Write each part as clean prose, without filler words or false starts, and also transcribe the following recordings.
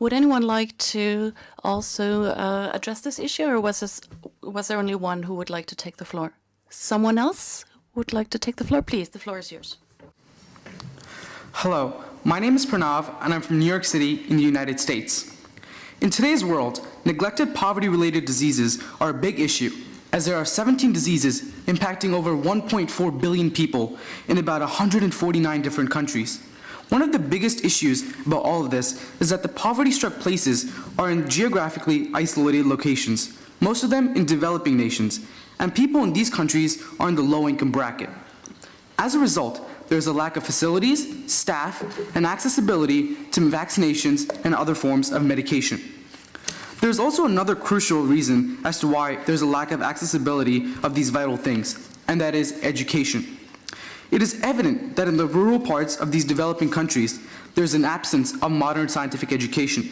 Would anyone like to also address this issue, or was there only one who would like to take the floor? Someone else would like to take the floor? Please, the floor is yours. Hello, my name is Pranav, and I'm from New York City in the United States. In today's world, neglected poverty-related diseases are a big issue, as there are 17 diseases impacting over 1.4 billion people in about 149 different countries. One of the biggest issues about all of this is that the poverty-struck places are in geographically isolated locations, most of them in developing nations, and people in these countries are in the low-income bracket. As a result, there's a lack of facilities, staff, and accessibility to vaccinations and other forms of medication. There's also another crucial reason as to why there's a lack of accessibility of these vital things, and that is education. It is evident that in the rural parts of these developing countries, there's an absence of modern scientific education.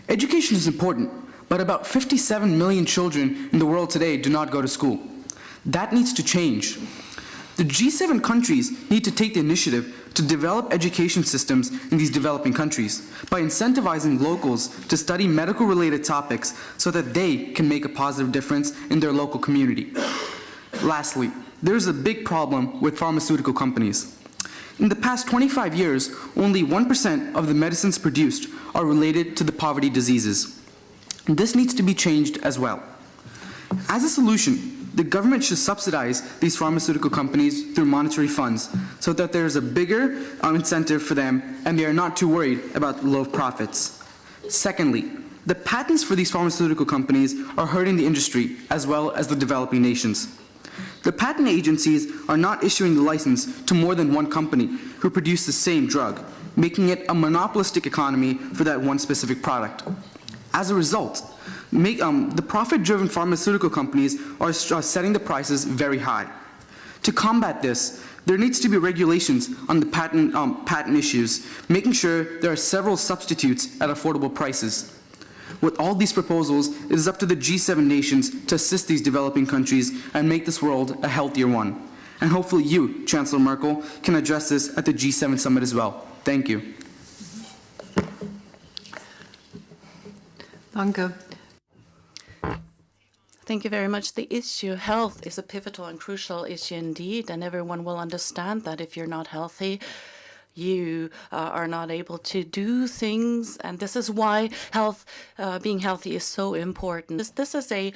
Education is important, but about 57 million children in the world today do not go to school. That needs to change. The G7 countries need to take the initiative to develop education systems in these developing countries by incentivizing locals to study medical-related topics so that they can make a positive difference in their local community. Lastly, there's a big problem with pharmaceutical companies. In the past 25 years, only 1% of the medicines produced are related to the poverty diseases. This needs to be changed as well. As a solution, the government should subsidize these pharmaceutical companies through monetary funds so that there's a bigger incentive for them and they are not too worried about low profits. Secondly, the patents for these pharmaceutical companies are hurting the industry as well as the developing nations. The patent agencies are not issuing the license to more than one company who produce the same drug, making it a monopolistic economy for that one specific product. As a result, the profit-driven pharmaceutical companies are setting the prices very high. To combat this, there needs to be regulations on the patent issues, making sure there are several substitutes at affordable prices. With all these proposals, it is up to the G7 nations to assist these developing countries and make this world a healthier one. And hopefully you, Chancellor Merkel, can address this at the G7 summit as well. Thank you. Danke. Thank you very much. The issue of health is a pivotal and crucial issue indeed, and everyone will understand that if you're not healthy, you are not able to do things, and this is why being healthy is so important. This is a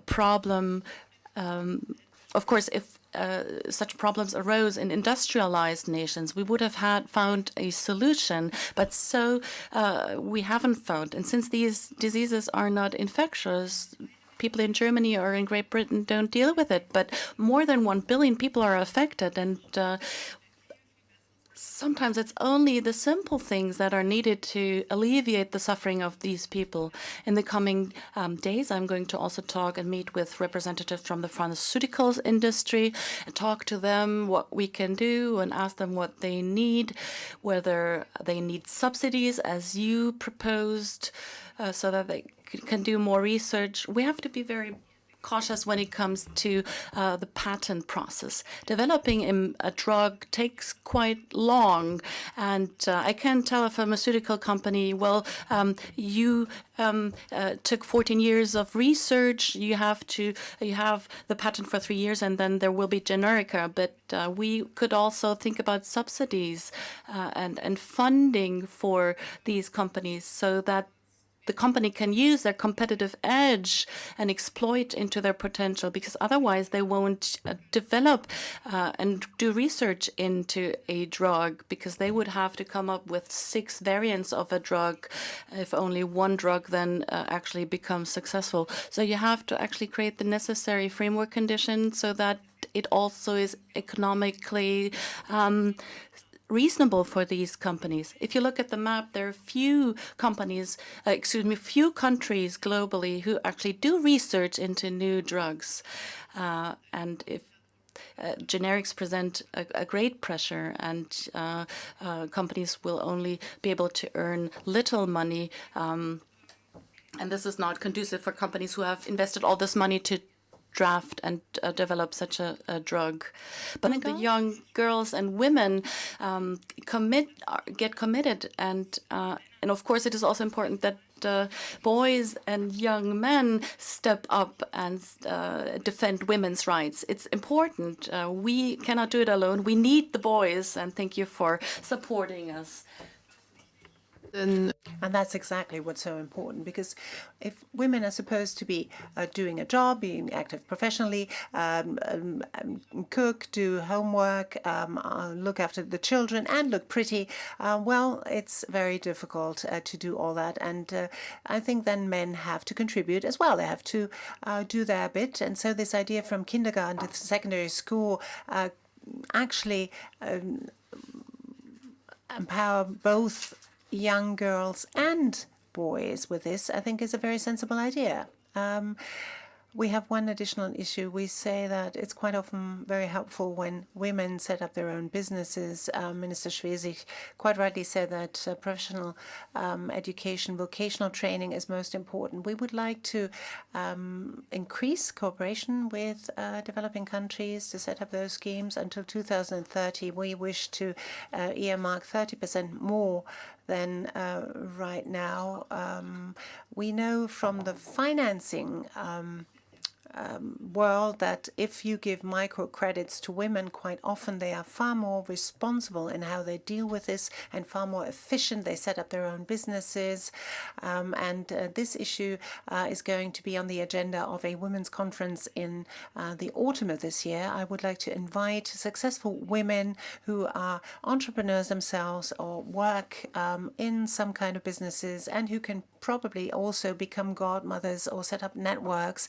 problem. Of course, if such problems arose in industrialized nations, we would have found a solution, but so we haven't found. And since these diseases are not infectious, people in Germany or in Great Britain don't deal with it, but more than 1 billion people are affected, and sometimes it's only the simple things that are needed to alleviate the suffering of these people. In the coming days, I'm going to also talk and meet with representatives from the pharmaceuticals industry and talk to them what we can do and ask them what they need, whether they need subsidies, as you proposed, so that they can do more research. We have to be very cautious when it comes to the patent process. Developing a drug takes quite long, and I can tell a pharmaceutical company, well, you took 14 years of research. You have the patent for 3 years, and then there will be generica. But we could also think about subsidies and funding for these companies so that the company can use their competitive edge and exploit into their potential, because otherwise they won't develop and do research into a drug, because they would have to come up with 6 variants of a drug if only one drug then actually becomes successful. So you have to actually create the necessary framework conditions so that it also is economically reasonable for these companies. If you look at the map, there are few countries globally who actually do research into new drugs. And if generics present a great pressure, and companies will only be able to earn little money. And this is not conducive for companies who have invested all this money to draft and develop such a drug. But the young girls and women get committed and And of course, it is also important that boys and young men step up and defend women's rights. It's important. We cannot do it alone. We need the boys, and thank you for supporting us. And that's exactly what's so important, because if women are supposed to be doing a job, being active professionally, cook, do homework, look after the children, and look pretty, well, it's very difficult to do all that. And I think then men have to contribute as well. They have to do their bit. And so this idea from kindergarten to secondary school actually empower both young girls and boys with this, I think, is a very sensible idea. We have one additional issue. We say that it's quite often very helpful when women set up their own businesses. Minister Schwesig quite rightly said that professional education, vocational training is most important. We would like to increase cooperation with developing countries to set up those schemes. Until 2030, we wish to earmark 30% more than right now. We know from the financing world that if you give microcredits to women, quite often they are far more responsible in how they deal with this and far more efficient. They set up their own businesses. And this issue is going to be on the agenda of a women's conference in the autumn of this year. I would like to invite successful women who are entrepreneurs themselves or work in some kind of businesses and who can probably also become godmothers or set up networks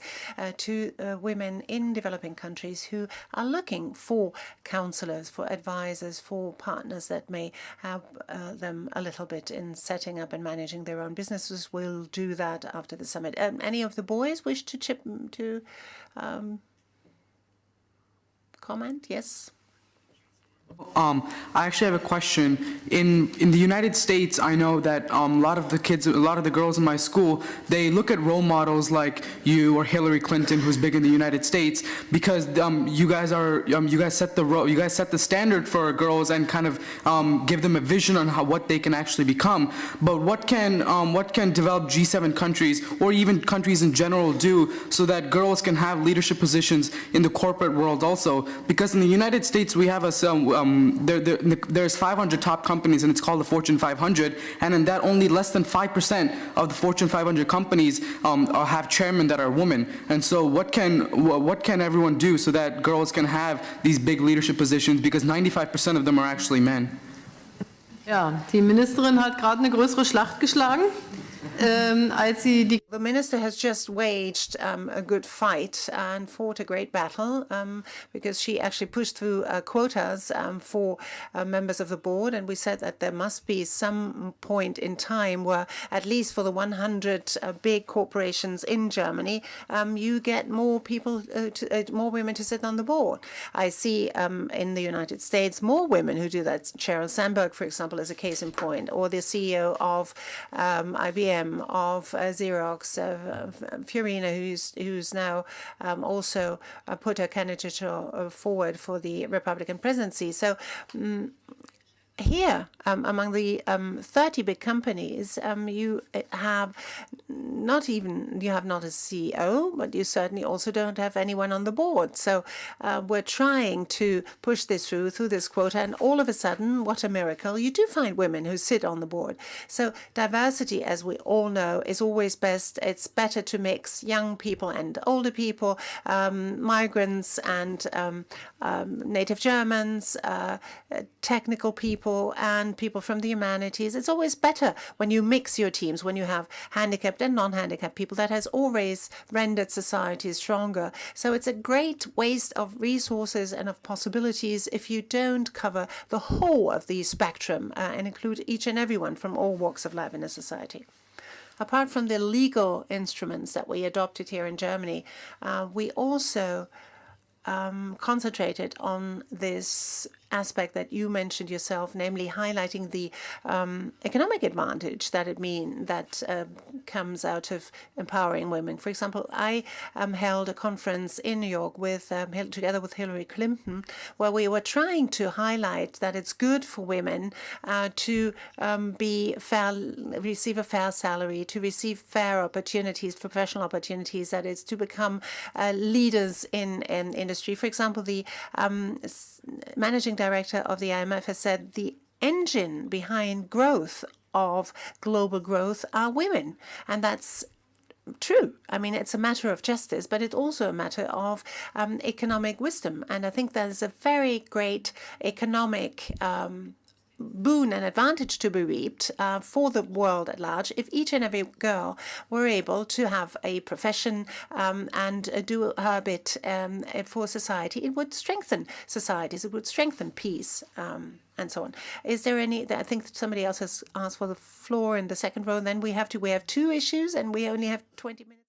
to women in developing countries who are looking for counselors, for advisors, for partners that may help them a little bit in setting up and managing their own businesses. We'll do that after the summit. Any of the boys wish to comment? Yes. I actually have a question. In the United States, I know that a lot of the girls in my school, they look at role models like you or Hillary Clinton, who's big in the United States, because you guys set the standard for girls and kind of give them a vision on what they can actually become. But what can developed G7 countries or even countries in general do so that girls can have leadership positions in the corporate world also? Because in the United States, we have there's 500 top companies, and it's called the Fortune 500, and in that only less than 5% of the Fortune 500 companies have chairmen that are women. And so what can everyone do so that girls can have these big leadership positions, because 95% of them are actually men? Ja, die Ministerin hat gerade eine größere Schlacht geschlagen, als sie die The minister has just waged a good fight and fought a great battle because she actually pushed through quotas for members of the board, and we said that there must be some point in time where, at least for the 100 big corporations in Germany, you get more people, more women to sit on the board. I see in the United States more women who do that. Sheryl Sandberg, for example, is a case in point, or the CEO of IBM, of Xerox, Fiorina, who's now also put her candidature forward for the Republican presidency. So here, among the 30 big companies, you have not a CEO, but you certainly also don't have anyone on the board. So we're trying to push this through this quota, and all of a sudden, what a miracle, you do find women who sit on the board. So diversity, as we all know, is always best. It's better to mix young people and older people, migrants and native Germans, technical people, and people from the humanities. It's always better when you mix your teams, when you have handicapped and non-handicapped people. That has always rendered society stronger. So it's a great waste of resources and of possibilities if you don't cover the whole of the spectrum and include each and everyone from all walks of life in a society. Apart from the legal instruments that we adopted here in Germany, we also concentrated on this aspect that you mentioned yourself, namely highlighting the economic advantage that comes out of empowering women. For example, I held a conference in New York together with Hillary Clinton, where we were trying to highlight that it's good for women to receive a fair salary, to receive fair opportunities, professional opportunities, that is, to become leaders in industry. For example, the managing director of the IMF has said the engine behind growth of global growth are women, and that's true. I mean, it's a matter of justice, but it's also a matter of economic wisdom. And I think there's a very great economic boon and advantage to be reaped for the world at large if each and every girl were able to have a profession and do her bit for society. It would strengthen societies. It would strengthen peace. And so on. Is there any? I think somebody else has asked for the floor in the second row. And then we have 2 issues, and we only have 20 minutes.